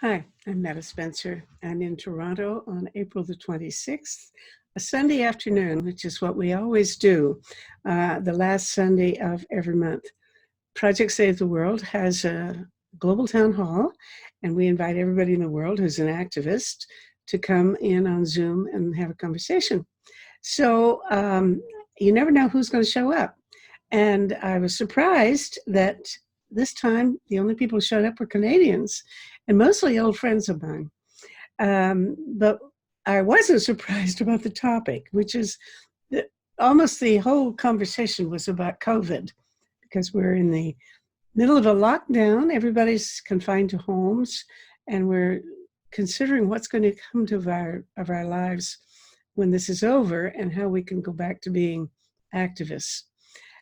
Hi, I'm Metta Spencer. I'm in Toronto on April the 26th, a Sunday afternoon, which is what we always do, the last Sunday of every month. Project Save the World has a global town hall, and we invite everybody in the world who's an activist to come in on Zoom and have a conversation. So you never know who's going to show up. And I was surprised that this time the only people who showed up were Canadians and mostly old friends of mine. But I wasn't surprised about the topic, which is that almost the whole conversation was about COVID, because we're in the middle of a lockdown. Everybody's confined to homes, and we're considering what's going to come of our lives when this is over and how we can go back to being activists.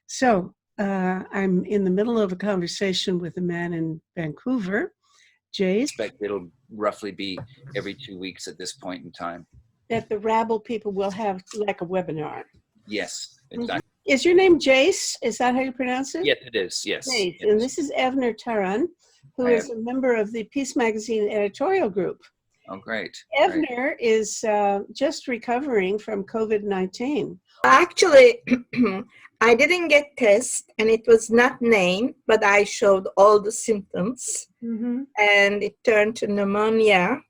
So I'm in the middle of a conversation with a man in Vancouver, Jase. I expect it'll roughly be every 2 weeks at this point in time. That the Rabble people will have like a webinar. Yes, exactly. Is your name Jase? Is that how you pronounce it? Yes, it is. Yes. Jase. Yes. And this is Evnur Taran, who is a member of the Peace Magazine editorial group. Oh, great. Evnur is just recovering from COVID-19. Actually, I didn't get tested and it was not named, but I showed all the symptoms and it turned to pneumonia.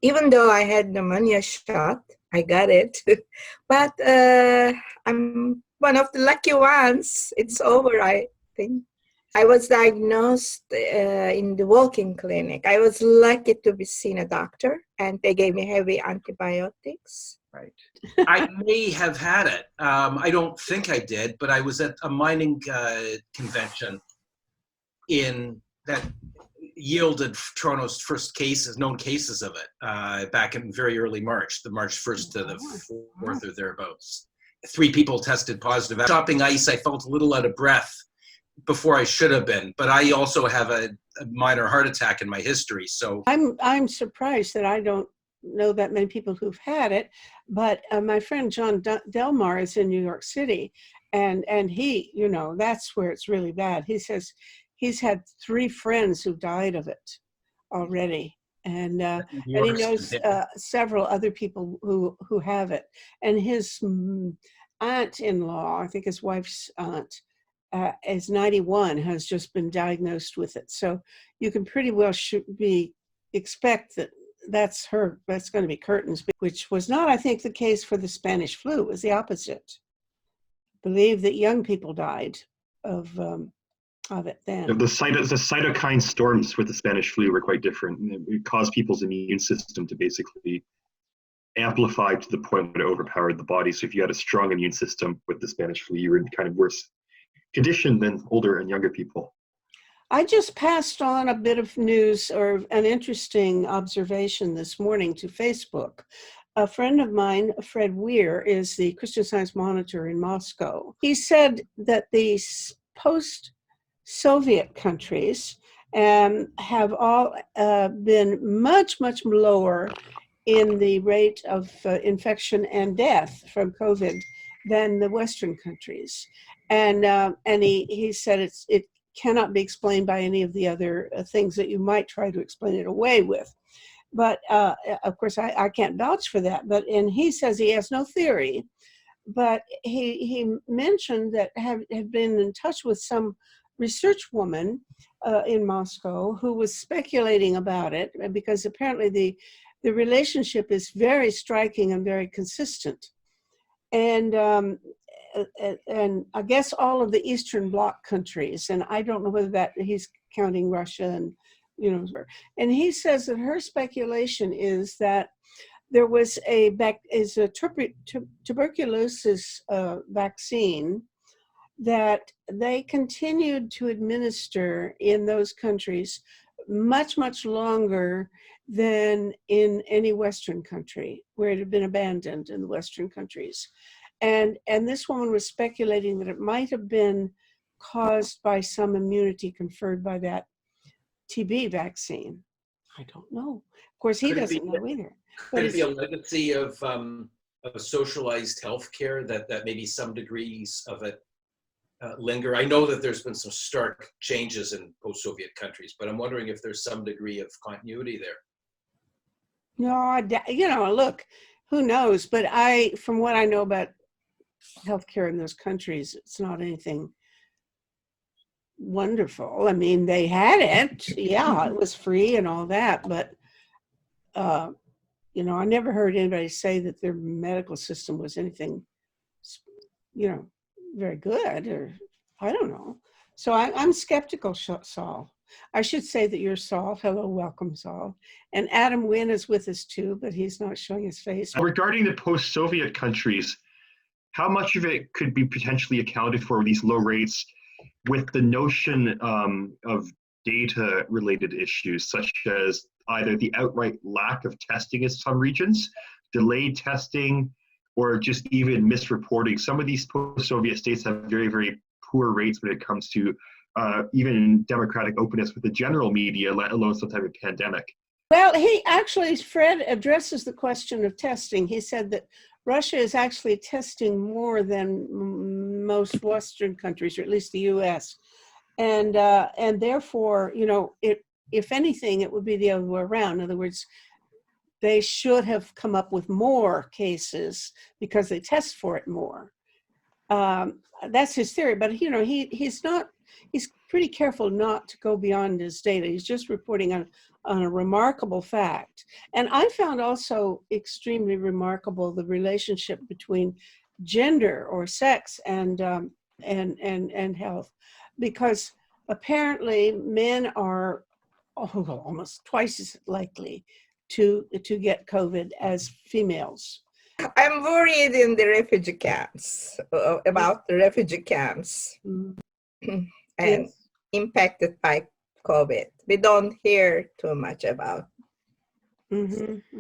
Even though I had pneumonia shot, I got it. But I'm one of the lucky ones. It's over, I think. I was diagnosed in the walk-in clinic. I was lucky to be seen a doctor, and they gave me heavy antibiotics. Right. I may have had it. I don't think I did, but I was at a mining convention that yielded Toronto's first known cases of it back in very early March, the March 1st to the 4th or thereabouts. 3 people tested positive. Chopping ice, I felt a little out of breath before I should have been, but I also have a minor heart attack in my history. So I'm surprised that I don't know that many people who've had it, but my friend John Delmar is in New York City, and he, that's where it's really bad. He says he's had 3 friends who died of it already, and he knows several other people who have it. And his aunt-in-law, I think his wife's aunt, is 91, has just been diagnosed with it. So you can pretty well expect that that's going to be curtains, which was not, I think, the case for the Spanish flu. It was the opposite. I believe that young people died of it then. The cytokine storms with the Spanish flu were quite different. It caused people's immune system to basically amplify to the point where it overpowered the body. So if you had a strong immune system with the Spanish flu, you were in kind of worse condition than older and younger people. I just passed on a bit of news or an interesting observation this morning to Facebook. A friend of mine, Fred Weir, is the Christian Science Monitor in Moscow. He said that the post-Soviet countries have all been much, much lower in the rate of infection and death from COVID than the Western countries. And he said it cannot be explained by any of the other things that you might try to explain it away with. But of course, I can't vouch for that. And he says he has no theory. But he mentioned that had been in touch with some research woman in Moscow who was speculating about it, because apparently the relationship is very striking and very consistent. And I guess all of the Eastern Bloc countries, and I don't know whether that he's counting Russia and and he says that her speculation is that there was a tuberculosis vaccine that they continued to administer in those countries much, much longer than in any Western country, where it had been abandoned in the Western countries. And this woman was speculating that it might have been caused by some immunity conferred by that TB vaccine. I don't know. Of course, he doesn't know either. Could it be a legacy of socialized healthcare that maybe some degrees of it linger? I know that there's been some stark changes in post-Soviet countries, but I'm wondering if there's some degree of continuity there. No, look, who knows? But from what I know about healthcare in those countries, it's not anything wonderful. I mean, they had it. Yeah, it was free and all that. But, I never heard anybody say that their medical system was anything, very good, or I don't know. So I'm skeptical, Saul. I should say that you're Saul. Hello, welcome, Saul. And Adam Wynne is with us too, but he's not showing his face. Regarding the post-Soviet countries, how much of it could be potentially accounted for these low rates with the notion of data-related issues, such as either the outright lack of testing in some regions, delayed testing, or just even misreporting? Some of these post-Soviet states have very, very poor rates when it comes to even democratic openness with the general media, let alone some type of pandemic. Well, Fred addresses the question of testing. He said that Russia is actually testing more than most Western countries, or at least the U.S. And therefore, if anything, it would be the other way around. In other words, they should have come up with more cases because they test for it more. That's his theory, but he's pretty careful not to go beyond his data. He's just reporting on a remarkable fact. And I found also extremely remarkable the relationship between gender or sex and health, because apparently men are almost twice as likely to get COVID as females. I'm worried in the refugee camps, about the refugee camps and Yes. impacted by COVID. We don't hear too much about. There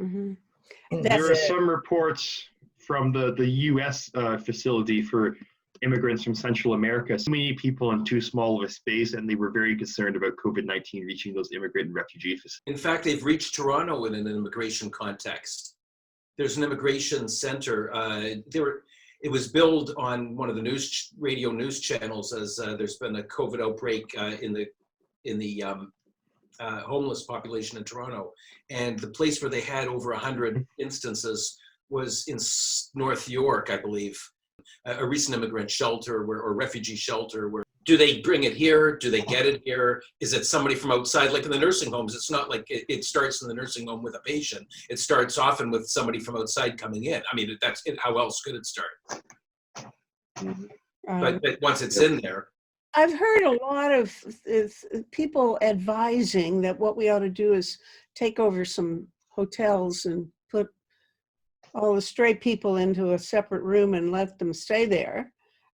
are some reports from the U.S. Facility for immigrants from Central America. So many people in too small of a space, and they were very concerned about COVID-19 reaching those immigrant and refugee facilities. In fact, they've reached Toronto in an immigration context. There's an immigration center. It was billed on one of the radio news channels as there's been a COVID outbreak in the homeless population in Toronto, and the place where they had over 100 instances was in North York, I believe, a recent immigrant shelter or refugee shelter. Where do they bring it here? Do they get it here? Is it somebody from outside? Like in the nursing homes, it's not like it starts in the nursing home with a patient. It starts often with somebody from outside coming in. I mean, that's it. How else could it start? But once it's in there. I've heard a lot of people advising that what we ought to do is take over some hotels and put all the stray people into a separate room and let them stay there,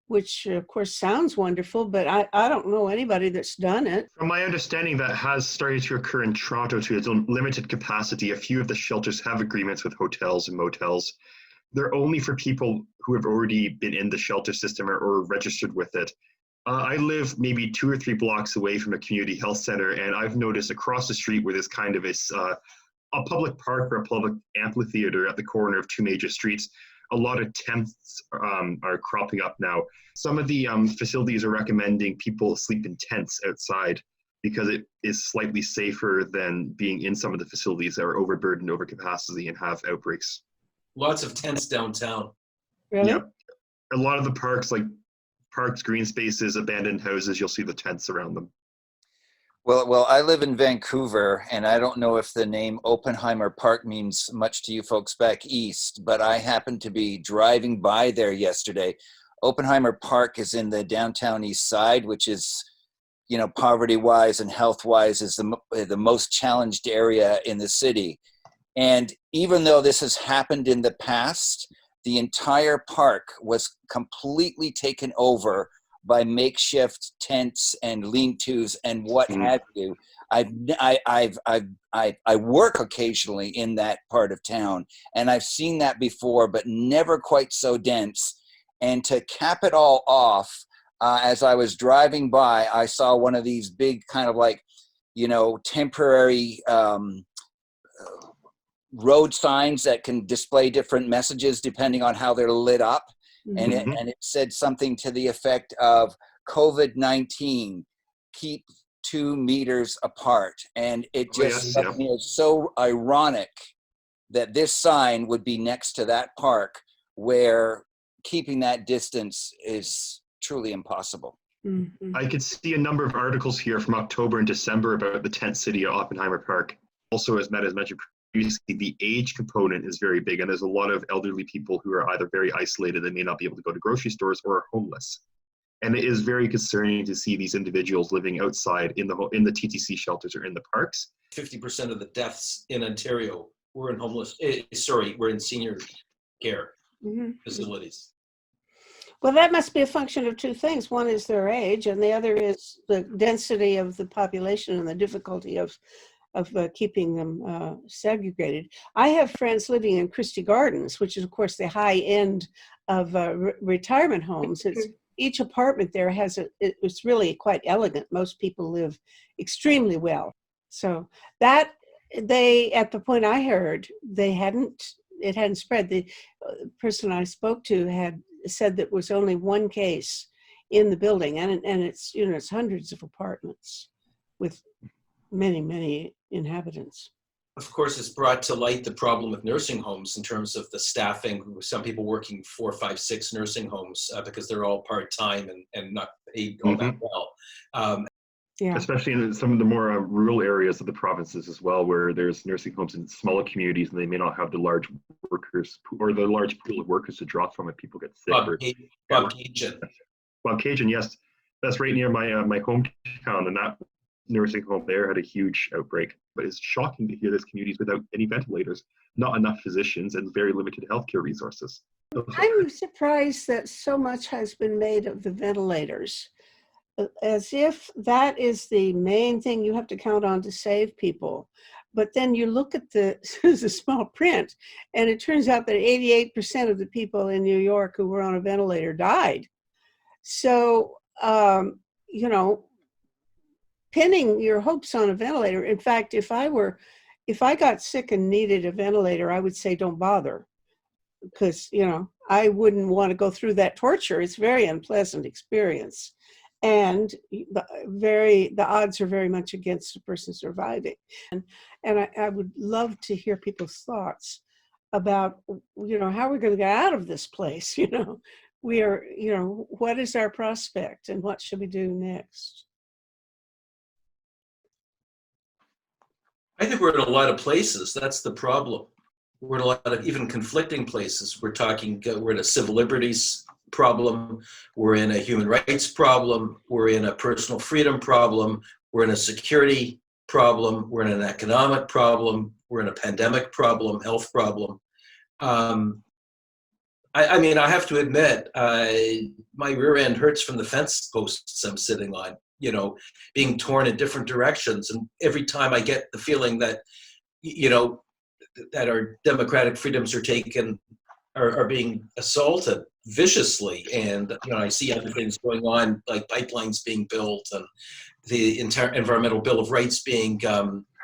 which of course sounds wonderful, but I don't know anybody that's done it. From my understanding, that has started to occur in Toronto to its own limited capacity. A few of the shelters have agreements with hotels and motels. They're only for people who have already been in the shelter system or registered with it. I live maybe 2 or 3 blocks away from a community health center, and I've noticed across the street where there's kind of a public park or a public amphitheater at the corner of 2 major streets, a lot of tents are cropping up now. Some of the facilities are recommending people sleep in tents outside because it is slightly safer than being in some of the facilities that are overburdened, over capacity, and have outbreaks. Lots of tents downtown. Really? Yep. A lot of the parks, like parks, green spaces, abandoned houses, you'll see the tents around them. Well, I live in Vancouver, and I don't know if the name Oppenheimer Park means much to you folks back east, but I happened to be driving by there yesterday. Oppenheimer Park is in the downtown east side, which is, poverty-wise and health-wise is the most challenged area in the city. And even though this has happened in the past, the entire park was completely taken over by makeshift tents and lean-tos and what have you. I work occasionally in that part of town, and I've seen that before, but never quite so dense. And to cap it all off, as I was driving by, I saw one of these big kind of like, temporary road signs that can display different messages depending on how they're lit up. And it said something to the effect of COVID-19, keep 2 meters apart. And it just struck me as so ironic that this sign would be next to that park where keeping that distance is truly impossible. Mm-hmm. I could see a number of articles here from October and December about the tent city at Oppenheimer Park. Also, as Metta has mentioned previously, the age component is very big, and there's a lot of elderly people who are either very isolated, they may not be able to go to grocery stores, or are homeless. And it is very concerning to see these individuals living outside in the TTC shelters or in the parks. 50% of the deaths in Ontario were in were in senior care facilities. Well, that must be a function of two things. One is their age, and the other is the density of the population and the difficulty of keeping them segregated. I have friends living in Christie Gardens, which is, of course, the high end of retirement homes. Each apartment there it's really quite elegant. Most people live extremely well. So that at the point I heard, it hadn't spread. The person I spoke to had said that was only one case in the building, and it's it's hundreds of apartments with many inhabitants. Of course, it's brought to light the problem with nursing homes in terms of the staffing. Some people working 4, 5, 6 nursing homes because they're all part-time and not paid all that well. Yeah. Especially in some of the more rural areas of the provinces as well, where there's nursing homes in smaller communities and they may not have the large workers or the large pool of workers to draw from if people get sick. Bobcaygeon, yes, that's right near my hometown, and that nursing home there had a huge outbreak. But it's shocking to hear there's communities without any ventilators, not enough physicians, and very limited healthcare resources. I'm surprised that so much has been made of the ventilators, as if that is the main thing you have to count on to save people. But then you look at the small print, and it turns out that 88% of the people in New York who were on a ventilator died. So, pinning your hopes on a ventilator. In fact, if I got sick and needed a ventilator, I would say don't bother, because, I wouldn't want to go through that torture. It's a very unpleasant experience. And the odds are very much against a person surviving. And I would love to hear people's thoughts about, how we're going to get out of this place. We are, what is our prospect and what should we do next? I think we're in a lot of places. That's the problem. We're in a lot of even conflicting places. We're in a civil liberties problem. We're in a human rights problem. We're in a personal freedom problem. We're in a security problem. We're in an economic problem. We're in a pandemic problem, health problem. I mean, I have to admit, my rear end hurts from the fence posts I'm sitting on, being torn in different directions. And every time I get the feeling that, that our democratic freedoms are being assaulted viciously. And, I see other things going on, like pipelines being built and the Environmental Bill of Rights being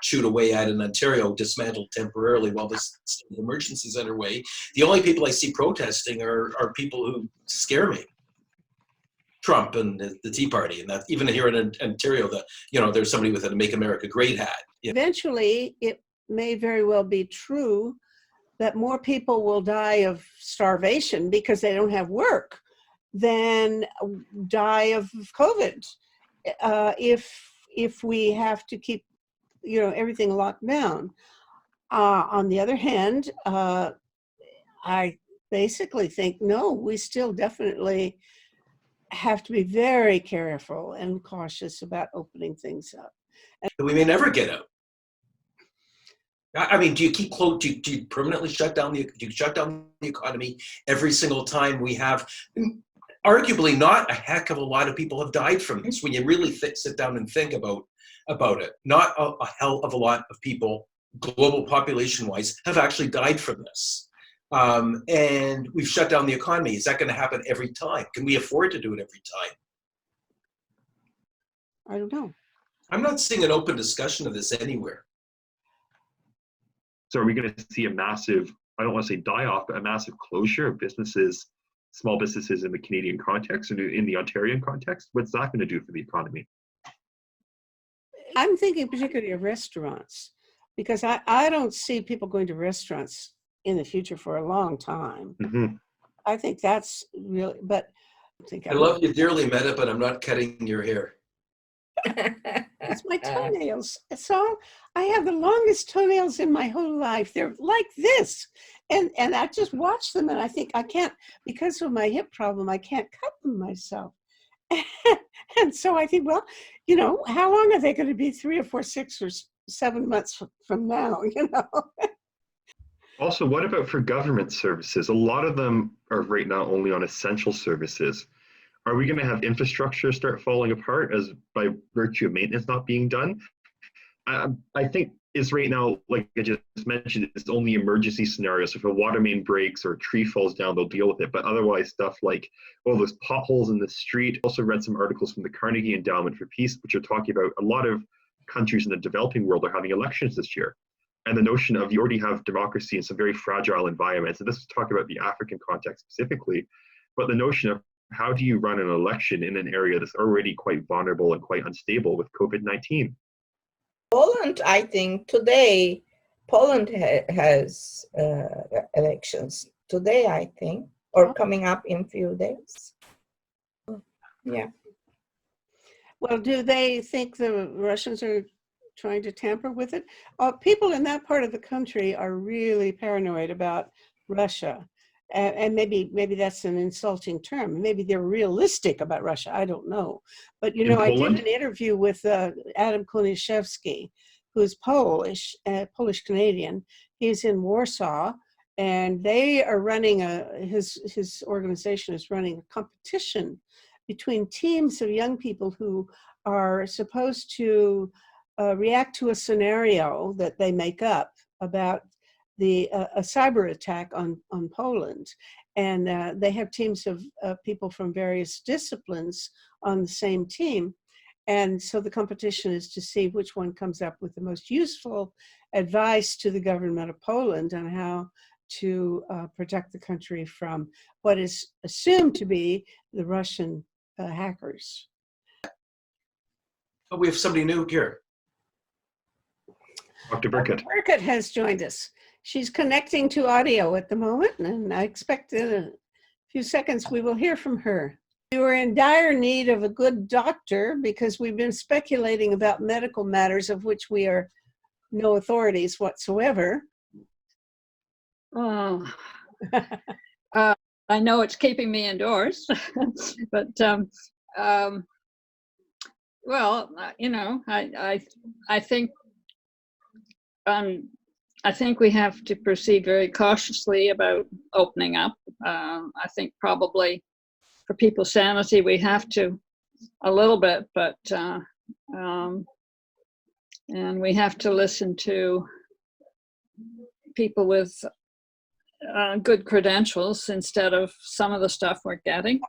chewed away at in Ontario, dismantled temporarily while this emergency is underway. The only people I see protesting are people who scare me. Trump and the Tea Party, and that even here in Ontario, there's somebody with a "Make America Great" hat. Eventually, it may very well be true that more people will die of starvation because they don't have work than die of COVID. If we have to keep, everything locked down. On the other hand, I basically think, no, we still definitely have to be very careful and cautious about opening things up. And we may never get out. I mean, do you permanently shut down the economy every single time we have? Arguably, not a heck of a lot of people have died from this. When you really sit down and think about it, not a hell of a lot of people, global population-wise, have actually died from this. And we've shut down the economy. Is that going to happen every time? Can we afford to do it every time? I don't know. I'm not seeing an open discussion of this anywhere. So are we going to see a massive, I don't want to say die-off, but a massive closure of businesses, small businesses in the Canadian context and in the Ontarian context? What's that going to do for the economy? I'm thinking particularly of restaurants, because I don't see people going to restaurants in the future for a long time. Mm-hmm. I think that's really, but I love you dearly, Metta, but I'm not cutting your hair. it's my toenails. So I have the longest toenails in my whole life. They're like this. And I just watch them and I think I can't, because of my hip problem, I can't cut them myself. And so I think, well, you know, how long are they going to be? 3 or 4, 6 or 7 months from now, you know? Also, what about for government services? A lot of them are right now only on essential services. Are we going to have infrastructure start falling apart as by virtue of maintenance not being done? I think it's right now, like I just mentioned, it's only emergency scenarios. So if a water main breaks or a tree falls down, they'll deal with it. But otherwise, stuff like, oh, there's potholes in the street. Also read some articles from the Carnegie Endowment for Peace, which are talking about a lot of countries in the developing world are having elections this year. And the notion of you already have democracy in some very fragile environments. And this is talking about the African context specifically, but the notion of how do you run an election in an area that's already quite vulnerable and quite unstable with COVID-19? Poland, I think today, Poland has elections today, I think, or coming up in few days. Yeah. Well, do they think the Russians are trying to tamper with it? People in that part of the country are really paranoid about Russia. And maybe that's an insulting term. Maybe they're realistic about Russia. I don't know. But, you know, I did an interview with Adam Koniszewski, who's Polish, Polish-Canadian. He's in Warsaw, and they are running his organization is running a competition between teams of young people who are supposed to react to a scenario that they make up about a cyber attack on Poland. And they have teams of people from various disciplines on the same team. And so the competition is to see which one comes up with the most useful advice to the government of Poland on how to protect the country from what is assumed to be the Russian hackers. Oh, we have somebody new here. Dr. Birkett. Birkett has joined us. She's connecting to audio at the moment, and I expect in a few seconds we will hear from her. We were in dire need of a good doctor because we've been speculating about medical matters of which we are no authorities whatsoever. Oh, I know it's keeping me indoors, but well, you know, I think we have to proceed very cautiously about opening up. I think probably for people's sanity, we have to a little bit, but and we have to listen to people with good credentials instead of some of the stuff we're getting.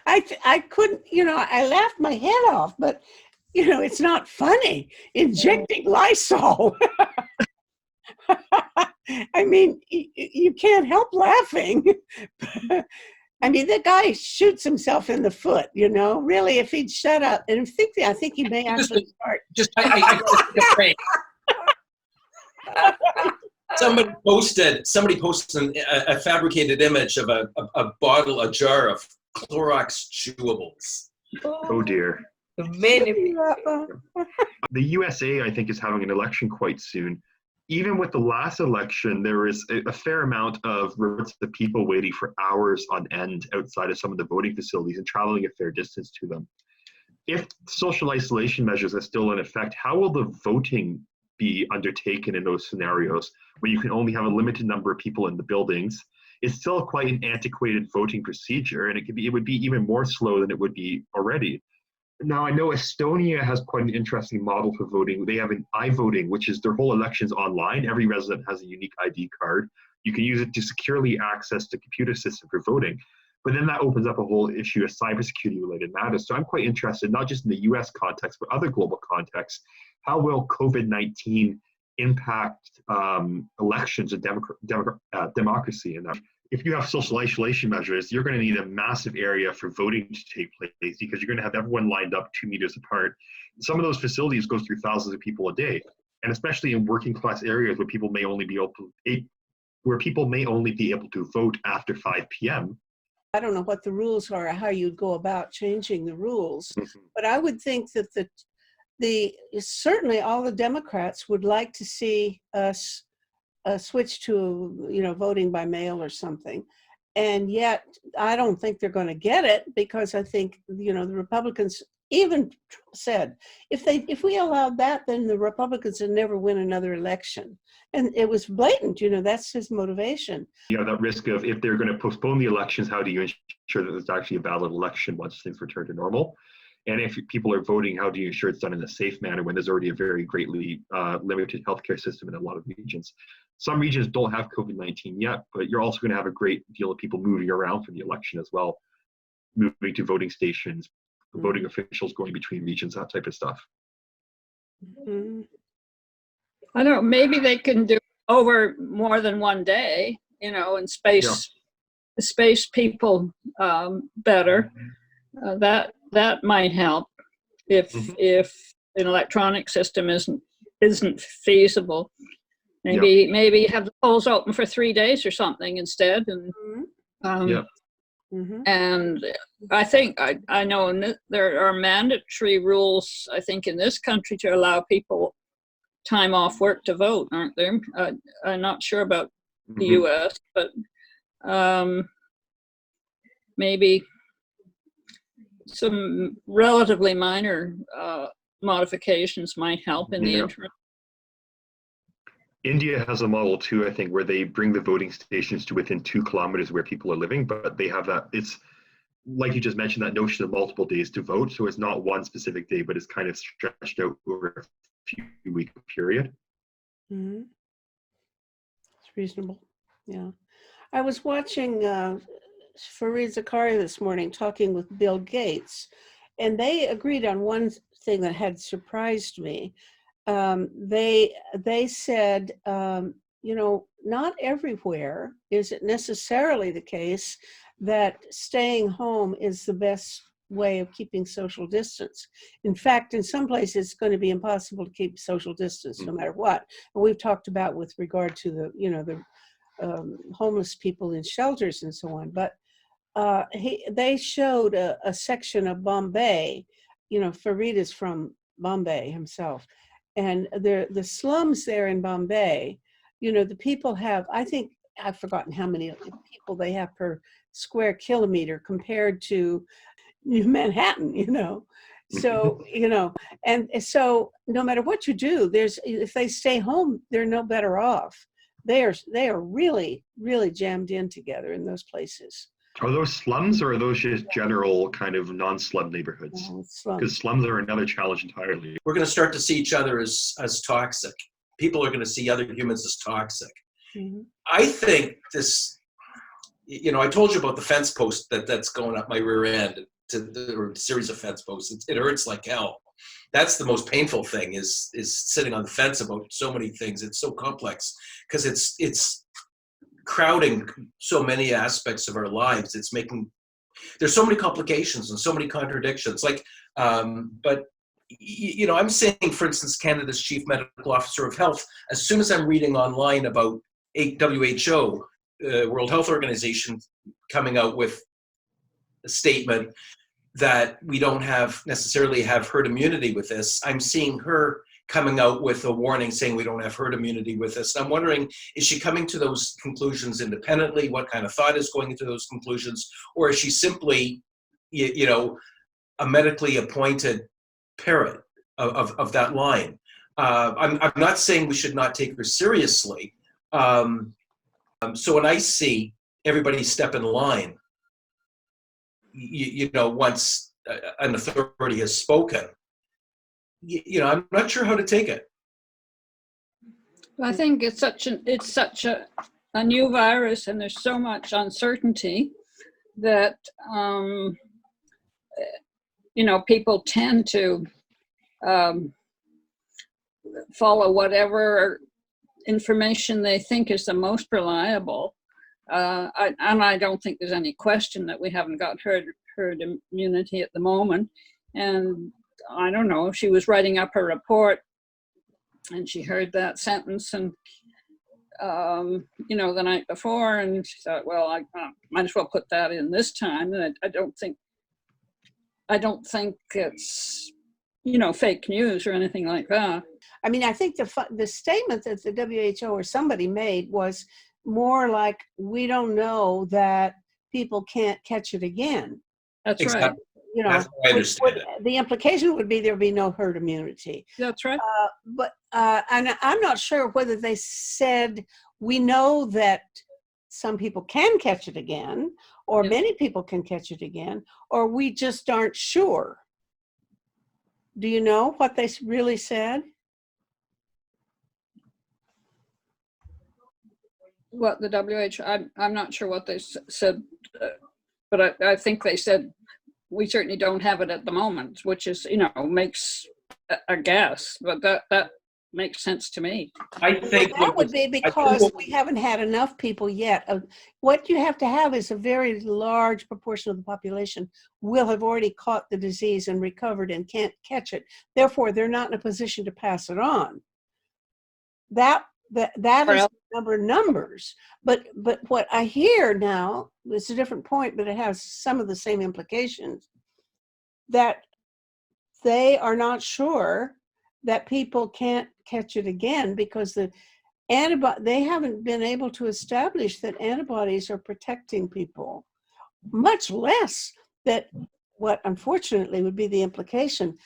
I couldn't, you know, I laughed my head off, but, you know, it's not funny. Injecting Lysol. I mean, you can't help laughing. I mean, the guy shoots himself in the foot, you know, really, if he'd shut up. And I think he may actually start. Somebody posted a fabricated image of a jar of Clorox chewables. Oh dear. Many. The USA, I think, is having an election quite soon. Even with the last election, there is a fair amount of reports of people waiting for hours on end outside of some of the voting facilities and traveling a fair distance to them. If social isolation measures are still in effect, how will the voting be undertaken in those scenarios where you can only have a limited number of people in the buildings? It's still quite an antiquated voting procedure, and it would be even more slow than it would be already. Now, I know Estonia has quite an interesting model for voting. They have an iVoting, which is their whole elections online. Every resident has a unique ID card. You can use it to securely access the computer system for voting. But then that opens up a whole issue of cybersecurity related matters. So I'm quite interested, not just in the US context, but other global contexts. How will COVID-19 impact elections and democracy in that? If you have social isolation measures, you're going to need a massive area for voting to take place because you're going to have everyone lined up 2 meters apart. Some of those facilities go through thousands of people a day. and especially in working class areas where people may only be able to vote after 5 p.m. I don't know what the rules are or how you'd go about changing the rules, but I would think that certainly all the Democrats would like to see us switch to, voting by mail or something. And yet I don't think they're going to get it, because I think, the Republicans, even Trump said, if we allowed that, then the Republicans would never win another election. And it was blatant, that's his motivation. You have that risk of, if they're going to postpone the elections, how do you ensure that it's actually a valid election once things return to normal? And if people are voting, how do you ensure it's done in a safe manner when there's already a very greatly limited healthcare system in a lot of regions? Some regions don't have COVID-19 yet, but you're also going to have a great deal of people moving around for the election as well, moving to voting stations, voting officials going between regions, that type of stuff. Mm-hmm. I don't know, maybe they can do over more than one day, and space people better. That might help if an electronic system isn't feasible. Maybe have the polls open for 3 days or something instead, and and I think I know there are mandatory rules, I think, in this country to allow people time off work to vote, aren't there? I'm not sure about the U.S., but maybe some relatively minor modifications might help in the interim. India has a model too, I think, where they bring the voting stations to within 2 kilometers where people are living, but they have that, it's like you just mentioned, that notion of multiple days to vote. So it's not one specific day, but it's kind of stretched out over a few week period. Mm-hmm. It's reasonable. Yeah. I was watching Fareed Zakaria this morning talking with Bill Gates, and they agreed on one thing that had surprised me. They said, not everywhere is it necessarily the case that staying home is the best way of keeping social distance. In fact, in some places, it's going to be impossible to keep social distance no matter what. And we've talked about with regard to the homeless people in shelters and so on. But they showed a section of Bombay. Fareed is from Bombay himself. And the slums there in Bombay, the people have, I think, I've forgotten how many people they have per square kilometer compared to New Manhattan, So, and so no matter what you do, if they stay home, they're no better off. They are really, really jammed in together in those places. Are those slums, or are those just general kind of non-slum neighborhoods? Because slums are another challenge entirely. We're going to start to see each other as toxic. People are going to see other humans as toxic. Mm-hmm. I think this, I told you about the fence post that's going up my rear end, or a series of fence posts. It hurts like hell. That's the most painful thing is sitting on the fence about so many things. It's so complex because it's crowding so many aspects of our lives. There's so many complications and so many contradictions. But I'm saying, for instance, Canada's Chief Medical Officer of Health, as soon as I'm reading online about WHO, World Health Organization, coming out with a statement that we don't necessarily have herd immunity with this, I'm seeing her coming out with a warning saying we don't have herd immunity with this. And I'm wondering, is she coming to those conclusions independently? What kind of thought is going into those conclusions? Or is she simply, a medically appointed parrot of that line? I'm not saying we should not take her seriously. So when I see everybody step in line, once an authority has spoken, I'm not sure how to take it. I think it's such a new virus, and there's so much uncertainty that people tend to follow whatever information they think is the most reliable. And I don't think there's any question that we haven't got herd immunity at the moment. And I don't know, she was writing up her report and she heard that sentence, and the night before, and she thought, well, I might as well put that in this time. And I don't think it's fake news or anything like that. I mean, I think the statement that the WHO or somebody made was more like, we don't know that people can't catch it again. That's right. That's how I understand it. The implication would be there'd be no herd immunity. That's right. And I'm not sure whether they said, we know that some people can catch it again, or many people can catch it again, or we just aren't sure. Do you know what they really said? What the WHO, I'm not sure what they said, but I think they said, we certainly don't have it at the moment, which is, makes a guess, but that makes sense to me. I think that would be because we haven't had enough people yet. What you have to have is a very large proportion of the population will have already caught the disease and recovered and can't catch it. Therefore, they're not in a position to pass it on. That is the number of numbers. But what I hear now, it's a different point, but it has some of the same implications, that they are not sure that people can't catch it again because they haven't been able to establish that antibodies are protecting people, much less that what unfortunately would be the implication.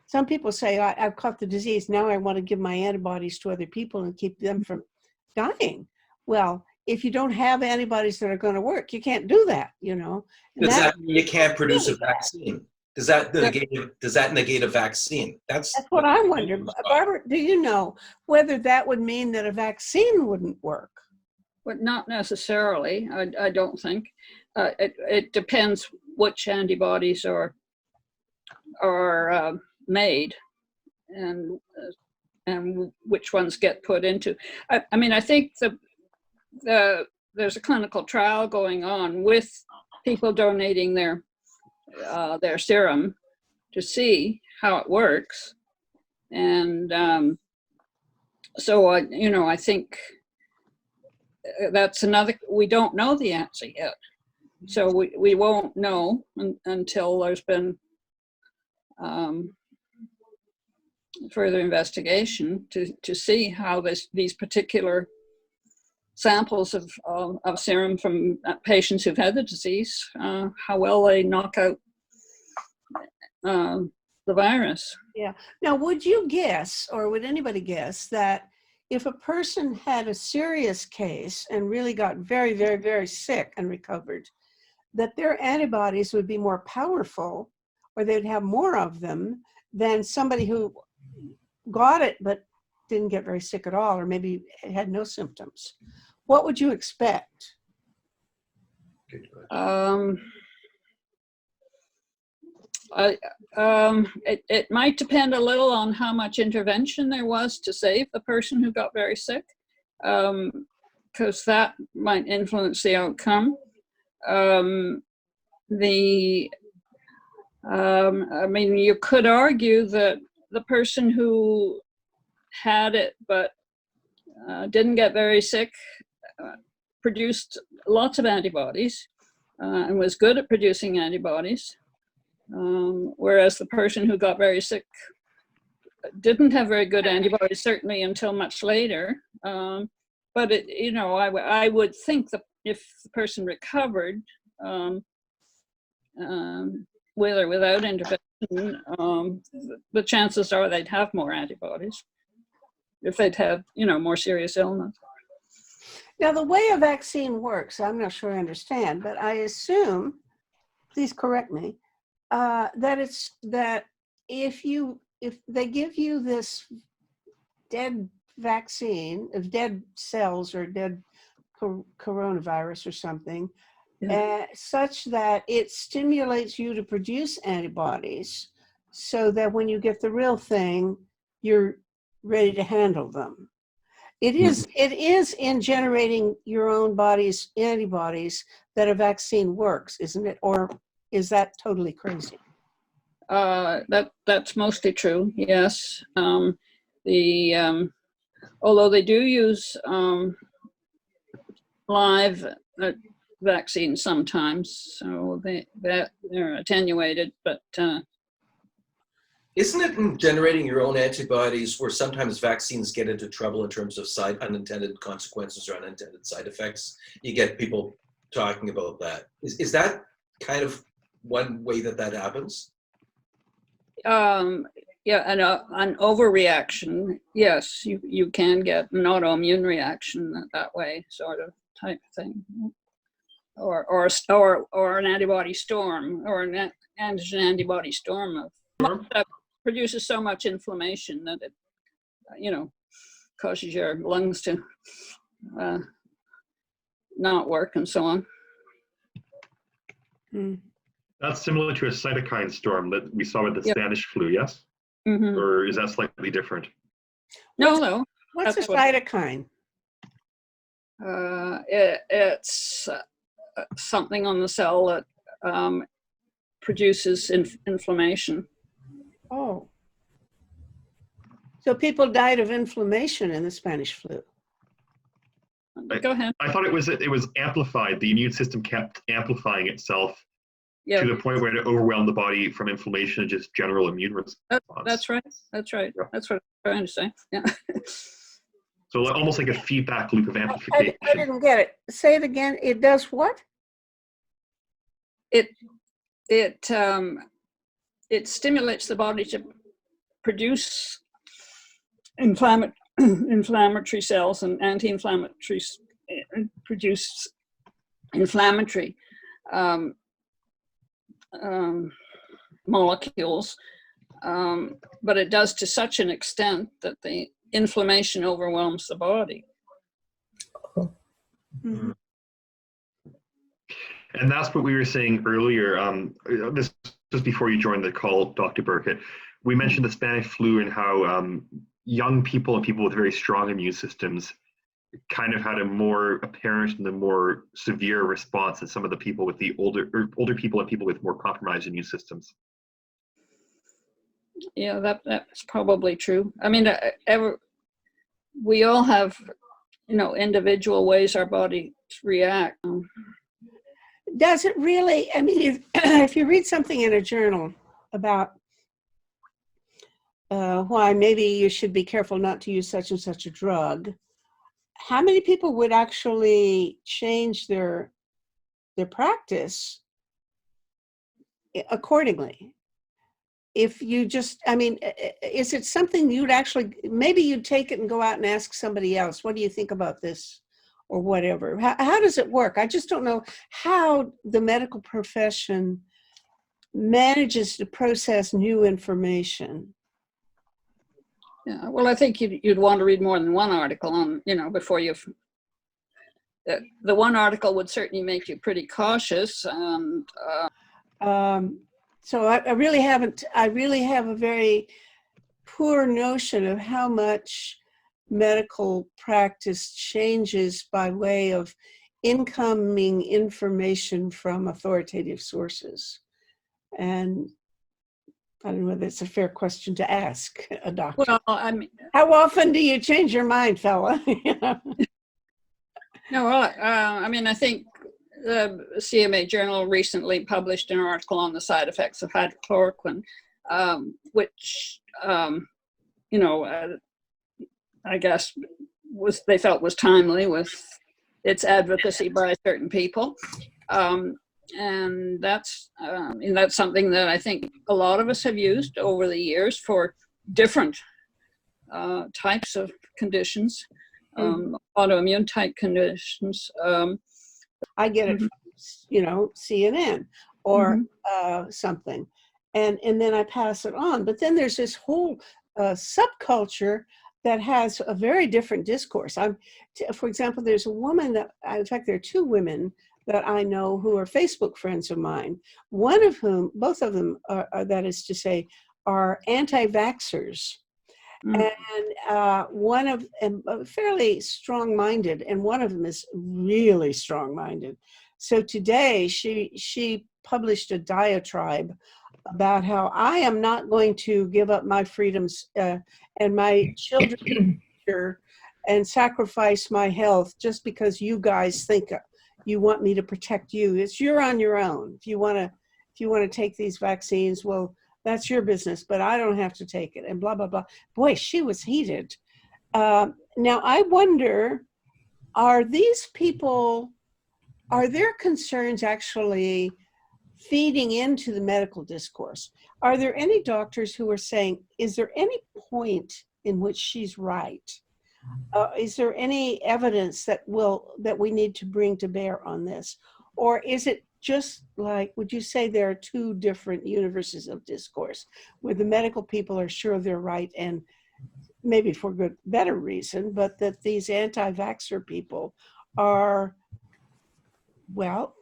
Some people say, I've caught the disease, now I want to give my antibodies to other people and keep them from dying. Well, if you don't have antibodies that are going to work, you can't do that, Does that mean you can't produce a vaccine? Does that negate a vaccine? That's what I wonder. Barbara, do you know whether that would mean that a vaccine wouldn't work? But not necessarily, I don't think. It depends which antibodies are made and which ones get put into. I mean, I think there's a clinical trial going on with people donating their serum to see how it works, and so I think that's another. We don't know the answer yet, so we won't know until there's been further investigation to see how these particular samples of serum from patients who've had the disease, how well they knock out the virus. Yeah. Now, would you guess, or would anybody guess, that if a person had a serious case and really got very, very, very sick and recovered, that their antibodies would be more powerful, or they'd have more of them than somebody who got it but didn't get very sick at all, or maybe had no symptoms? What would you expect? It might depend a little on how much intervention there was to save the person who got very sick, because that might influence the outcome. I mean, you could argue that the person who had it but didn't get very sick produced lots of antibodies and was good at producing antibodies, whereas the person who got very sick didn't have very good antibodies, certainly until much later. But I would think that if the person recovered, with or without intervention, the chances are they'd have more antibodies if they'd had, more serious illness. Now, the way a vaccine works, I'm not sure I understand, but I assume, please correct me, that if they give you this dead vaccine of dead cells or dead coronavirus or something, such that it stimulates you to produce antibodies, so that when you get the real thing, you're ready to handle them. It is in generating your own body's antibodies that a vaccine works, isn't it? Or is that totally crazy? That's mostly true, yes. Although they do use live vaccines sometimes, so they're attenuated, but isn't it in generating your own antibodies where sometimes vaccines get into trouble in terms of unintended consequences or unintended side effects? You get people talking about that. Is that kind of one way that happens? Yeah, an overreaction, yes, you can get an autoimmune reaction that way, sort of type thing, or an antibody storm, or an antigen antibody storm that produces so much inflammation that it, causes your lungs to not work and so on. That's similar to a cytokine storm that we saw with the Spanish flu, yes? Mm-hmm. Or is that slightly different? No. What's a cytokine? It's something on the cell that produces inflammation. Oh. So people died of inflammation in the Spanish flu. Go ahead. I thought it was amplified. The immune system kept amplifying itself to the point where it overwhelmed the body from inflammation and just general immune response. That's right. Yeah. That's what I'm trying to say. Yeah. So almost like a feedback loop of amplification. I didn't get it. Say it again. It does what? It stimulates the body to produce inflammatory cells, and anti-inflammatories produce inflammatory molecules, but it does to such an extent that the inflammation overwhelms the body. Mm-hmm. And that's what we were saying earlier. This was before you joined the call, Dr. Birkett. We mentioned the Spanish flu and how young people and people with very strong immune systems kind of had a more apparent and a more severe response than some of the people with the older people and people with more compromised immune systems. Yeah, that's probably true. I mean, we all have, individual ways our bodies react. Does it really? I mean, if you read something in a journal about why maybe you should be careful not to use such and such a drug, how many people would actually change their practice accordingly? If you just, I mean, is it something you'd actually, maybe you'd take it and go out and ask somebody else, what do you think about this? Or whatever. How does it work? I just don't know how the medical profession manages to process new information. Yeah, well, I think you'd want to read more than one article on, before you've. The one article would certainly make you pretty cautious. And so I really have a very poor notion of how much medical practice changes by way of incoming information from authoritative sources. And I don't know whether it's a fair question to ask a doctor. Well, I mean, how often do you change your mind, fella? No, well, I mean, I think the CMA Journal recently published an article on the side effects of hydrochloroquine, which, I guess they felt was timely with its advocacy by certain people. And that's something that I think a lot of us have used over the years for different types of conditions, autoimmune type conditions. I get it from, CNN or something. And then I pass it on. But then there's this whole subculture that has a very different discourse. For example, there's a woman in fact, there are two women that I know who are Facebook friends of mine, both of them are, that is to say, are anti-vaxxers. And one of them fairly strong-minded, and one of them is really strong-minded. So today she published a diatribe about how I am not going to give up my freedoms and my children's future and sacrifice my health just because you guys think you want me to protect you. You're on your own. If you want to take these vaccines, well, that's your business, but I don't have to take it, and blah, blah, blah. Boy, she was heated. Now, I wonder, are their concerns actually feeding into the medical discourse? Are there any doctors who are saying, is there any point in which she's right? Is there any evidence that we need to bring to bear on this? Or is it just like, would you say there are two different universes of discourse where the medical people are sure they're right, and maybe for better reason, but that these anti-vaxxer people are, well,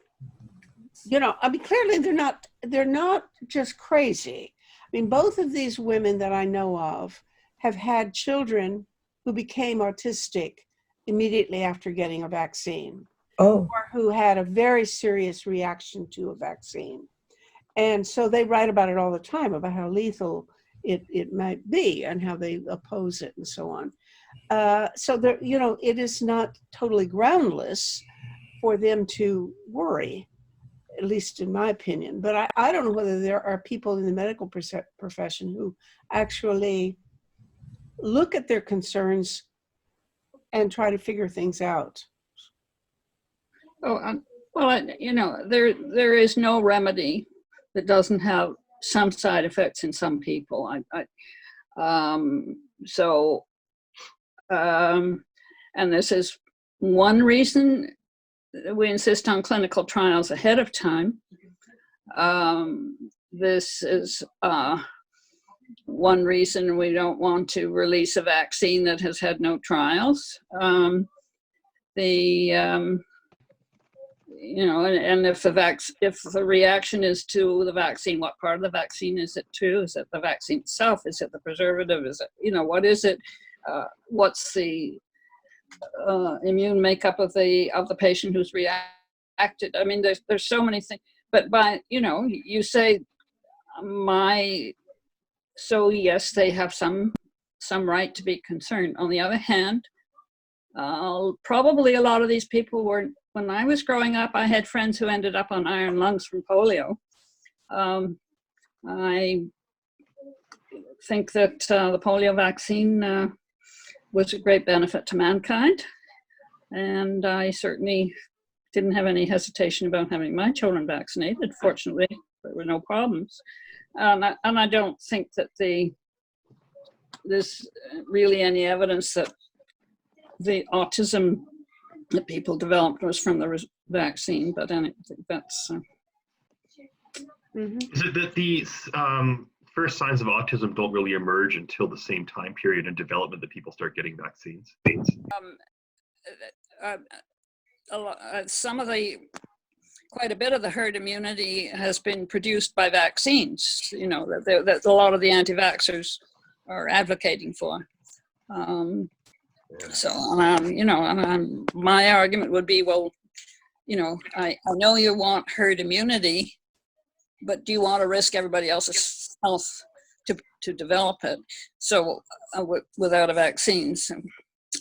I mean, clearly they're not just crazy. I mean, both of these women that I know of have had children who became autistic immediately after getting a vaccine. Oh. Or who had a very serious reaction to a vaccine. And so they write about it all the time, about how lethal it might be and how they oppose it and so on. So there, it is not totally groundless for them to worry, at least in my opinion. But I don't know whether there are people in the medical profession who actually look at their concerns and try to figure things out. Oh, well, there is no remedy that doesn't have some side effects in some people. And this is one reason we insist on clinical trials ahead of time. This is one reason we don't want to release a vaccine that has had no trials. And if the reaction is to the vaccine, what part of the vaccine is it to? Is it the vaccine itself? Is it the preservative? Is it, what is it? What's the immune makeup of the patient who's reacted? I mean, there's so many things. But you say so yes, they have some right to be concerned. On the other hand, probably a lot of these people were. When I was growing up, I had friends who ended up on iron lungs from polio. I think that the polio vaccine was a great benefit to mankind. And I certainly didn't have any hesitation about having my children vaccinated. Fortunately, there were no problems. And I don't think that there's really any evidence that the autism that people developed was from the vaccine, but anyway, that's... Is it that the first signs of autism don't really emerge until the same time period in development that people start getting vaccines? Quite a bit of the herd immunity has been produced by vaccines, that a lot of the anti-vaxxers are advocating for. So, my argument would be, well, I know you want herd immunity, but do you want to risk everybody else's health to develop it? So, without a vaccine. So,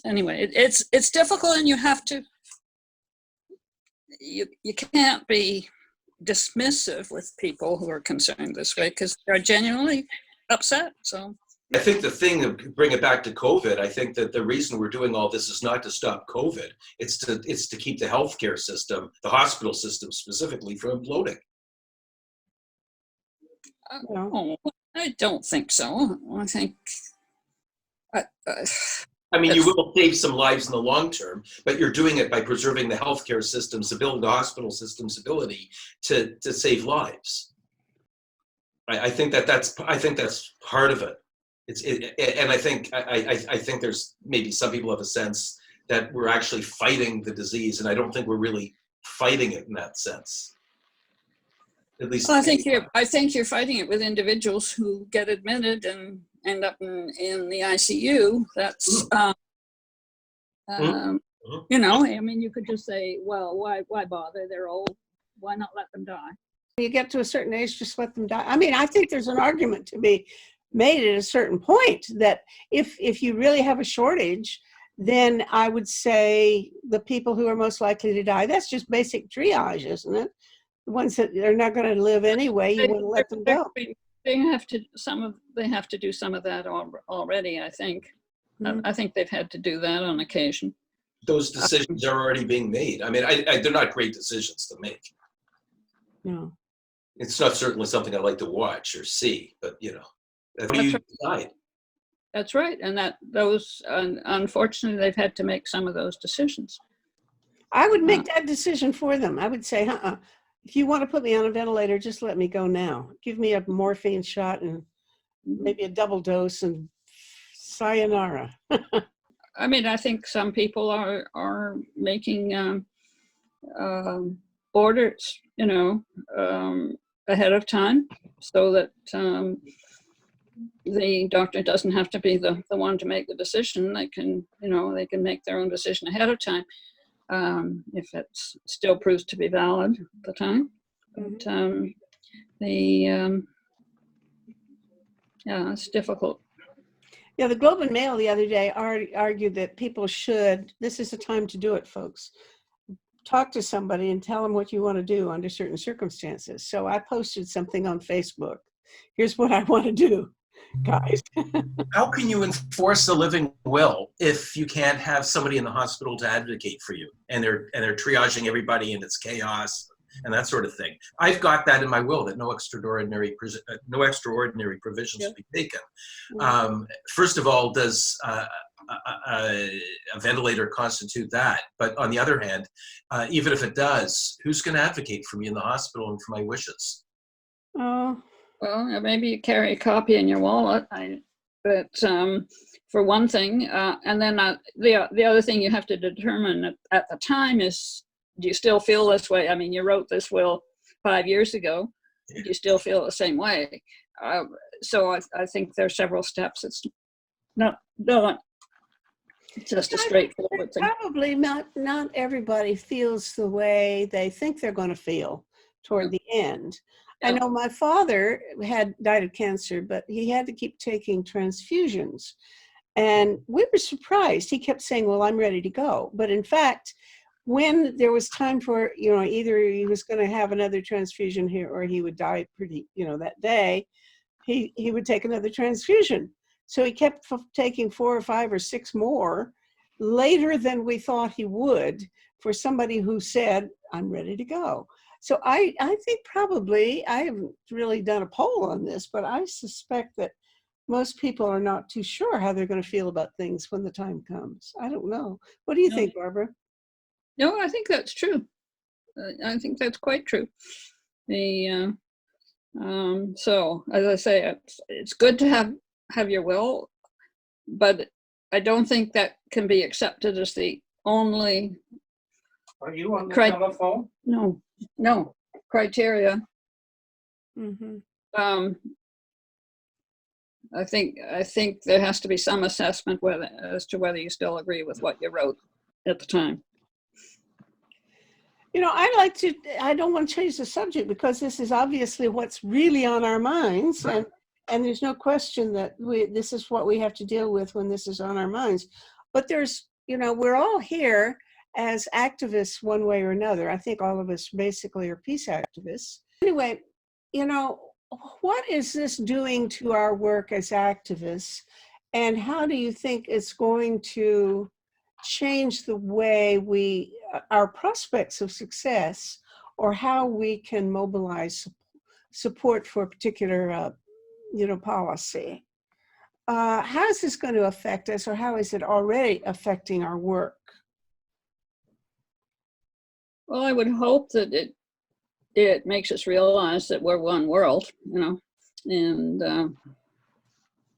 anyway, it's difficult, and you have to. You can't be dismissive with people who are concerned this way because they're genuinely upset. So. I think the thing, to bring it back to COVID, I think that the reason we're doing all this is not to stop COVID. It's to keep the healthcare system, the hospital system specifically, from imploding. I don't think so. I think... I mean, you will save some lives in the long term, but you're doing it by preserving the healthcare system's ability, the hospital system's ability to save lives. I think that's part of it. And I think there's maybe some people have a sense that we're actually fighting the disease, and I don't think we're really fighting it in that sense. At least, well, I think you're fighting it with individuals who get admitted and end up in the ICU. That's I mean, you could just say, well, why bother? They're old. Why not let them die? you get to a certain age, just let them die. I mean, I think there's an argument to be made at a certain point that if you really have a shortage, then I would say the people who are most likely to die, that's just basic triage, isn't it? The ones that are not going to live anyway, you want to let them go. They have to do some of that already, I think. Mhm. I think they've had to do that on occasion. Those decisions are already being made. I mean, they're not great decisions to make. No. It's not certainly something I like to watch or see, but that's what you decide. That's right, and unfortunately, they've had to make some of those decisions. I would make that decision for them. I would say, if you want to put me on a ventilator, just let me go now. Give me a morphine shot and maybe a double dose and sayonara. I mean, I think some people are making orders, ahead of time, so that the doctor doesn't have to be the one to make the decision. They can make their own decision ahead of time, if it still proves to be valid at the time. But it's difficult. Yeah, the Globe and Mail the other day argued that people should, this is the time to do it, folks. Talk to somebody and tell them what you want to do under certain circumstances. So I posted something on Facebook. Here's what I want to do, guys. How can you enforce a living will if you can't have somebody in the hospital to advocate for you, and they're triaging everybody and it's chaos and that sort of thing? I've got that in my will, that no extraordinary provisions be taken. First of all, does a ventilator constitute that? But on the other hand, even if it does, who's going to advocate for me in the hospital and for my wishes? Oh. Well, maybe you carry a copy in your wallet. But for one thing, and then the other thing you have to determine at the time is, do you still feel this way? I mean, you wrote this will 5 years ago. Do you still feel the same way? So I think there are several steps. It's not just a straightforward thing. Probably not everybody feels the way they think they're going to feel toward the end. I know my father had died of cancer, but he had to keep taking transfusions. And we were surprised. He kept saying, well, I'm ready to go. But in fact, when there was time for, either he was going to have another transfusion here or he would die that day, he would take another transfusion. So he kept taking 4 or 5 or 6 more later than we thought he would for somebody who said, I'm ready to go. So I think probably, I haven't really done a poll on this, but I suspect that most people are not too sure how they're going to feel about things when the time comes. I don't know. What do you think, Barbara? No, I think that's true. I think that's quite true. So as I say, it's good to have your will, but I don't think that can be accepted as the only. Are you on the telephone? No criteria. Mm-hmm. I think there has to be some assessment as to whether you still agree with what you wrote at the time. I don't want to change the subject because this is obviously what's really on our minds. And there's no question that this is what we have to deal with when this is on our minds. But we're all here as activists one way or another. I think all of us basically are peace activists. Anyway, what is this doing to our work as activists? And how do you think it's going to change the way our prospects of success, or how we can mobilize support for a particular, policy? How is this going to affect us, or how is it already affecting our work? Well, I would hope that it makes us realize that we're one world, and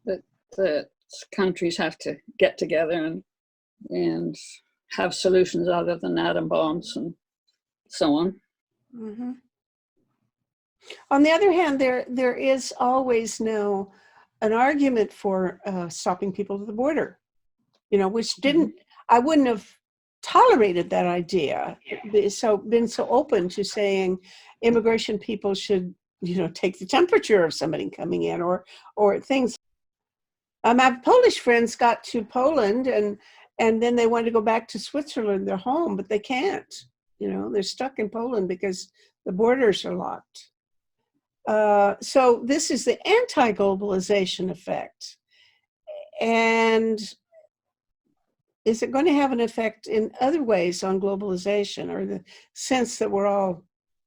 that countries have to get together and have solutions other than atom bombs and so on. Mm-hmm. On the other hand, there is always now an argument for stopping people to the border, which I wouldn't have tolerated that idea, been so open to saying immigration people should, take the temperature of somebody coming in, or things. My Polish friends got to Poland and then they wanted to go back to Switzerland, their home, but they can't. They're stuck in Poland because the borders are locked. So this is the anti-globalization effect. And is it going to have an effect in other ways on globalization, or the sense that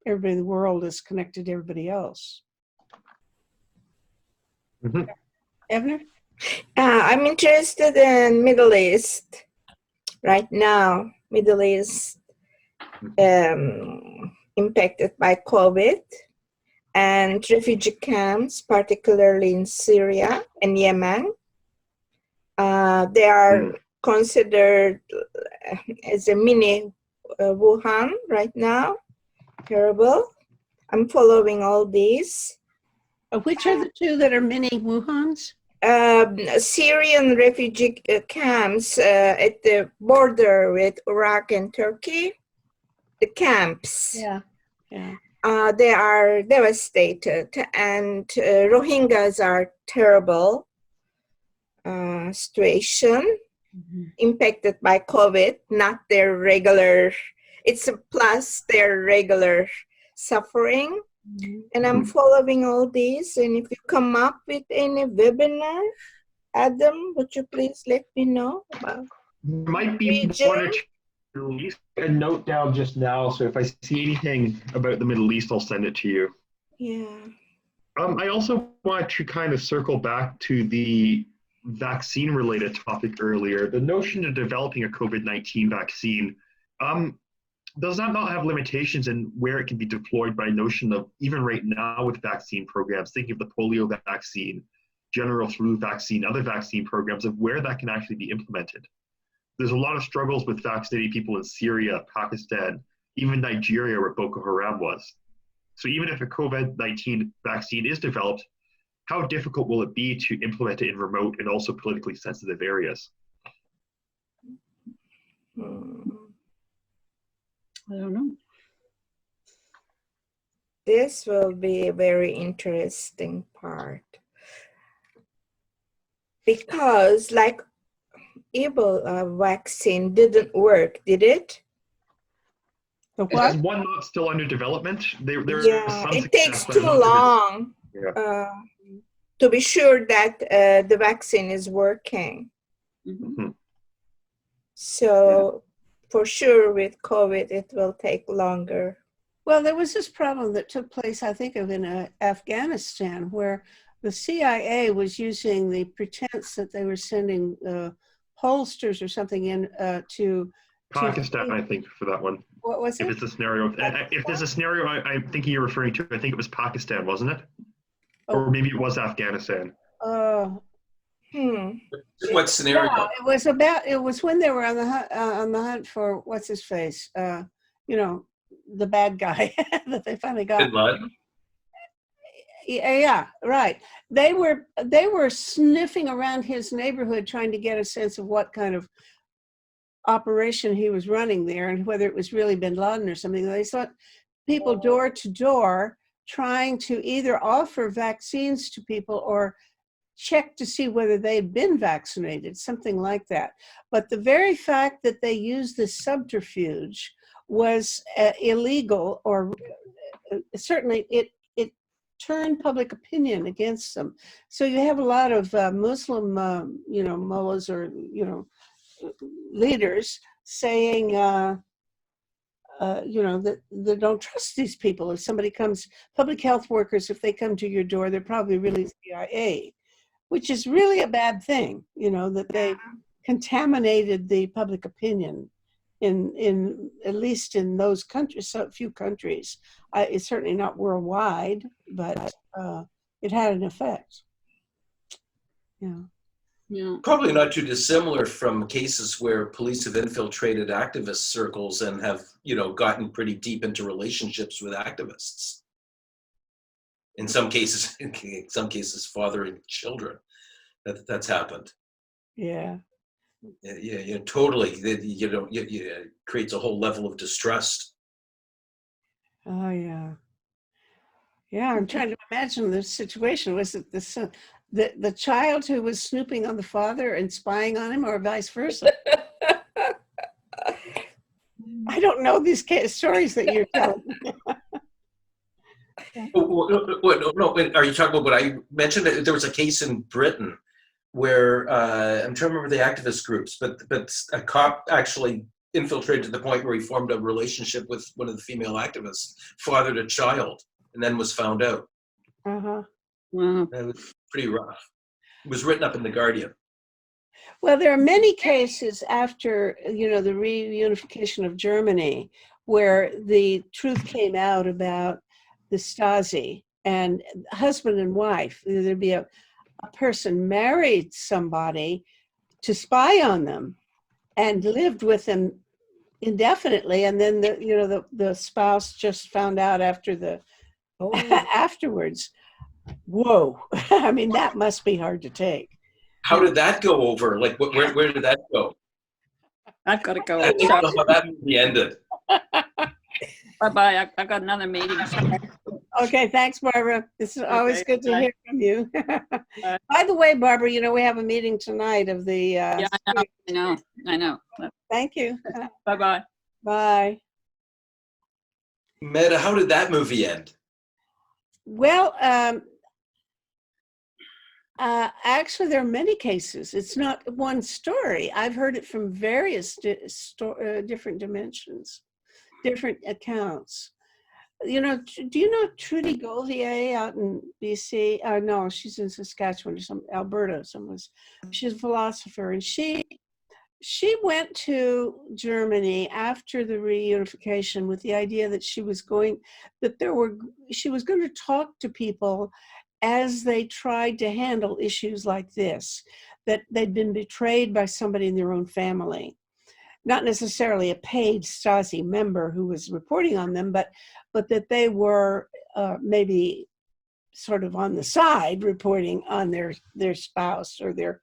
everybody in the world is connected to everybody else? Mm-hmm. Evnur? I'm interested in Middle East right now. Middle East impacted by COVID, and refugee camps, particularly in Syria and Yemen. They are considered as a mini Wuhan right now. Terrible. I'm following all these. Which are the two that are mini Wuhans? Syrian refugee camps at the border with Iraq and Turkey. The camps. Yeah. They are devastated, and Rohingyas are terrible situation, impacted by COVID, not their regular, it's a plus their regular suffering. And I'm following all these, and if you come up with any webinar, Adam, would you please let me know about might be one or two Middle East. A note down just now, so if I see anything about the Middle East, I'll send it to you. Yeah. I also want to kind of circle back to the vaccine-related topic earlier. The notion of developing a COVID-19 vaccine, does that not have limitations in where it can be deployed by notion of, even right now with vaccine programs, thinking of the polio vaccine, general flu vaccine, other vaccine programs, of where that can actually be implemented? There's a lot of struggles with vaccinating people in Syria, Pakistan, even Nigeria, where Boko Haram was. So even if a COVID-19 vaccine is developed, how difficult will it be to implement it in remote and also politically sensitive areas? I don't know. This will be a very interesting part. Because like Ebola vaccine didn't work, did it? The what? Is one not still under development? Yeah, it takes too long to be sure that the vaccine is working. So for sure with COVID, it will take longer. Well, there was this problem that took place, I think, in Afghanistan, where the CIA was using the pretense that they were sending pollsters or something in to Pakistan, I think, for that one. What was it? If it's a scenario, if there's a scenario I'm thinking you're referring to, I think it was Pakistan, wasn't it? Or maybe it was Afghanistan. What scenario? Yeah, it was when they were on the hunt for what's his face, the bad guy that they finally got. Bin Laden? Yeah, right. They were sniffing around his neighborhood trying to get a sense of what kind of operation he was running there and whether it was really bin Laden or something. They saw people door to door trying to either offer vaccines to people or check to see whether they'd been vaccinated, something like that. But the very fact that they used this subterfuge was illegal, or certainly it turned public opinion against them. So you have a lot of Muslim, mullahs or, leaders saying, that they don't trust these people. If somebody comes, public health workers, if they come to your door, they're probably really CIA, which is really a bad thing, that they contaminated the public opinion in at least in those countries, so few countries. It's certainly not worldwide, but it had an effect. Yeah. Probably not too dissimilar from cases where police have infiltrated activist circles and have, gotten pretty deep into relationships with activists. In some cases, fathering children. That's happened. Yeah. Yeah, totally. It creates a whole level of distrust. Oh, yeah. Yeah, I'm trying to imagine the situation. Was it the child who was snooping on the father and spying on him, or vice versa? I don't know these stories that you're telling. No, are you talking about what I mentioned? There was a case in Britain where I'm trying to remember the activist groups, but a cop actually infiltrated to the point where he formed a relationship with one of the female activists, fathered a child, and then was found out. Uh-huh. Wow. That was pretty rough. It was written up in The Guardian. Well, there are many cases after, the reunification of Germany where the truth came out about the Stasi, and husband and wife. There'd be a person married somebody to spy on them and lived with them indefinitely, and then the spouse just found out afterwards. Whoa. I mean, that must be hard to take. How did that go over? Like, where did that go? I've got to go. I don't know how that movie ended. Bye-bye. I've got another meeting. Okay, thanks, Barbara. This is always good to bye. hear from you. By the way, Barbara, we have a meeting tonight of the... Yeah, I know. Thank you. Bye-bye. Bye. Metta, how did that movie end? Well, actually, there are many cases. It's not one story. I've heard it from various different dimensions, different accounts. Do you know Trudy Gouvier out in BC? No, she's in Saskatchewan or Alberta. She's a philosopher, and she went to Germany after the reunification with the idea that she was going to talk to people as they tried to handle issues like this, that they'd been betrayed by somebody in their own family. Not necessarily a paid Stasi member who was reporting on them, but that they were maybe sort of on the side reporting on their spouse or their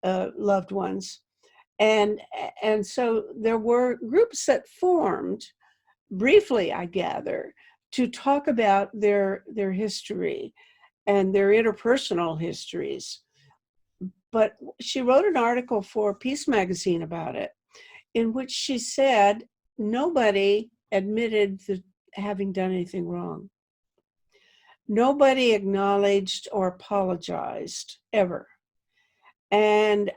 loved ones. And so there were groups that formed, briefly, I gather, to talk about their history and their interpersonal histories. But she wrote an article for Peace Magazine about it, in which she said nobody admitted having done anything wrong. Nobody acknowledged or apologized ever. And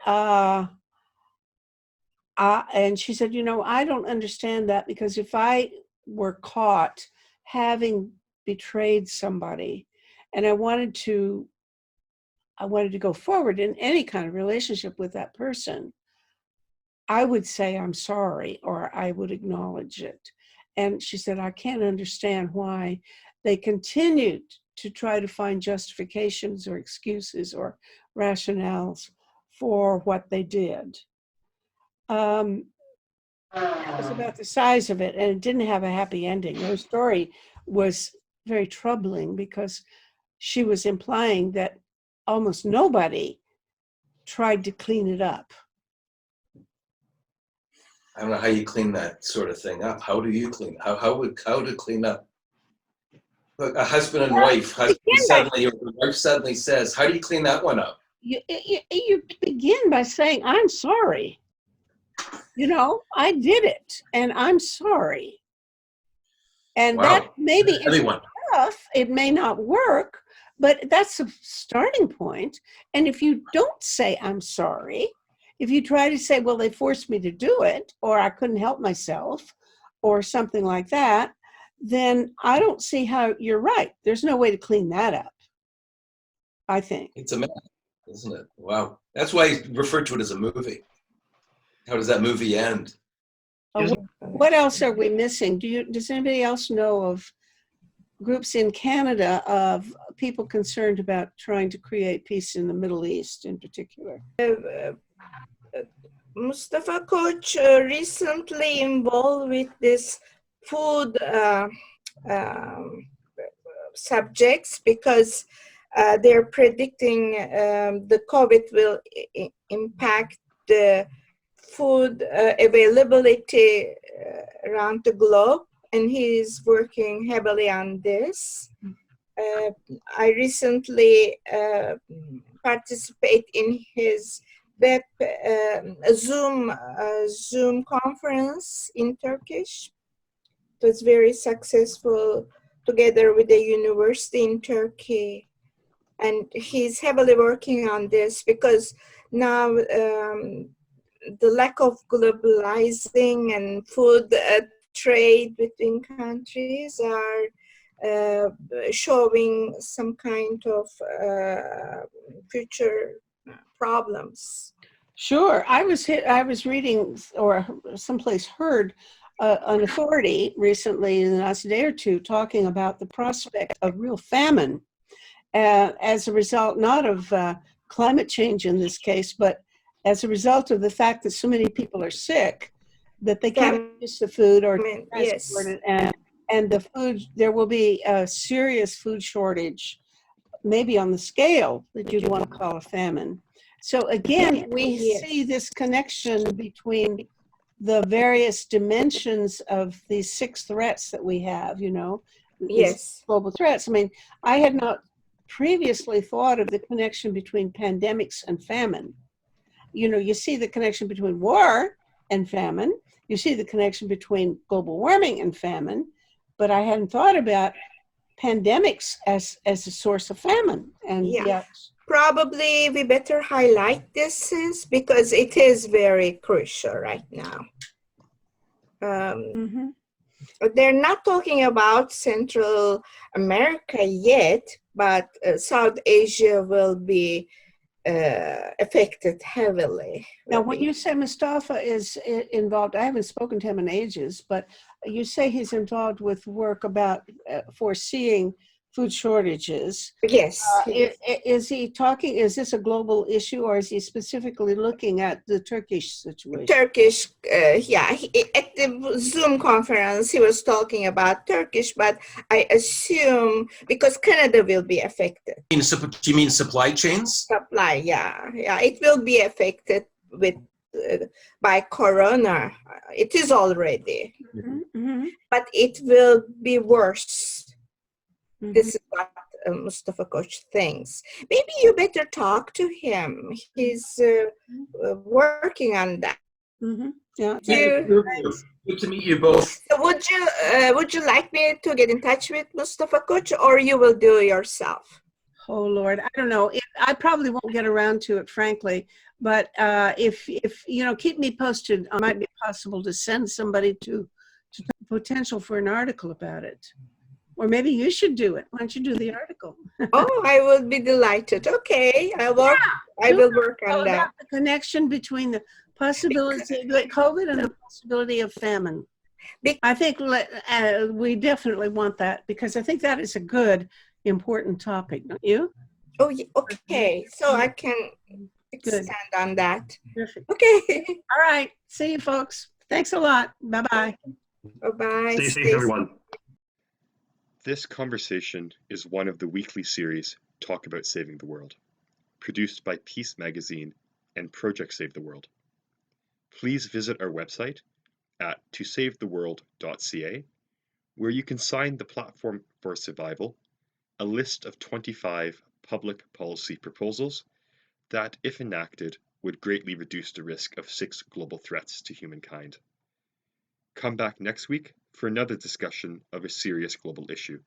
she said, I don't understand that, because if I were caught having betrayed somebody and I wanted to go forward in any kind of relationship with that person, I would say I'm sorry, or I would acknowledge it. And she said, I can't understand why they continued to try to find justifications or excuses or rationales for what they did. It was about the size of it, and it didn't have a happy ending. Her story was very troubling because she was implying that almost nobody tried to clean it up. I don't know how you clean that sort of thing up. How do you clean? How to clean up? Look, a husband and wife. Wife suddenly says, "How do you clean that one up?" You begin by saying, "I'm sorry. I did it, and I'm sorry." And that maybe is tough. It may not work, but that's a starting point. And if you don't say, "I'm sorry," if you try to say, well, they forced me to do it, or I couldn't help myself, or something like that, then I don't see how you're right. There's no way to clean that up, I think. It's a mess, isn't it? Wow. That's why I referred to it as a movie. How does that movie end? What else are we missing? Does anybody else know of groups in Canada of people concerned about trying to create peace in the Middle East in particular? Mustafa Coach recently involved with this food subjects, because they're predicting the COVID will impact the food availability around the globe, and he's working heavily on this. I recently participate in his web Zoom conference in Turkish. It was very successful together with the university in Turkey. And he's heavily working on this because now the lack of globalizing and food trade between countries are showing some kind of future problems. Sure. I was reading or someplace heard an authority recently in the last day or two talking about the prospect of real famine as a result not of climate change in this case, but as a result of the fact that so many people are sick that they can't use the food or transport it, and the food, there will be a serious food shortage, maybe on the scale that you'd want to call a famine. So again, we see this connection between the various dimensions of these 6 threats that we have, you know, these global threats. I mean, I had not previously thought of the connection between pandemics and famine. You know, you see the connection between war and famine. You see the connection between global warming and famine, but I hadn't thought about pandemics as a source of famine. And yet, probably we better highlight this because it is very crucial right now. They're not talking about Central America yet, but South Asia will be affected heavily. Now, when you say Mustafa is involved, I haven't spoken to him in ages, but you say he's involved with work about foreseeing food shortages. Yes. Is he talking, is this a global issue, or is he specifically looking at the Turkish situation? Turkish, at the Zoom conference, he was talking about Turkish, but I assume because Canada will be affected. Do you mean supply chains? Supply, it will be affected with by Corona. It is already, but it will be worse. This is what Mustafa Koç thinks. Maybe you better talk to him. He's working on that. Yeah. Good to meet you both. So would you like me to get in touch with Mustafa Koç, or you will do it yourself? Oh Lord, I don't know. I probably won't get around to it, frankly. But if you know, keep me posted. It might be possible to send somebody to potential for an article about it. Or maybe you should do it. Why don't you do the article? Oh, I will be delighted. Okay, I will work on that. About the connection between the possibility of COVID and the possibility of famine. I think we definitely want that, because I think that is a good, important topic, don't you? Oh, okay. So I can expand on that. Perfect. Okay. All right. See you, folks. Thanks a lot. Bye-bye. Bye-bye. Stay safe, everyone. This conversation is one of the weekly series Talk About Saving the World, produced by Peace Magazine and Project Save the World. Please visit our website at tosavetheworld.ca, where you can sign the Platform for Survival, a list of 25 public policy proposals that, if enacted, would greatly reduce the risk of 6 global threats to humankind. Come back next week for another discussion of a serious global issue.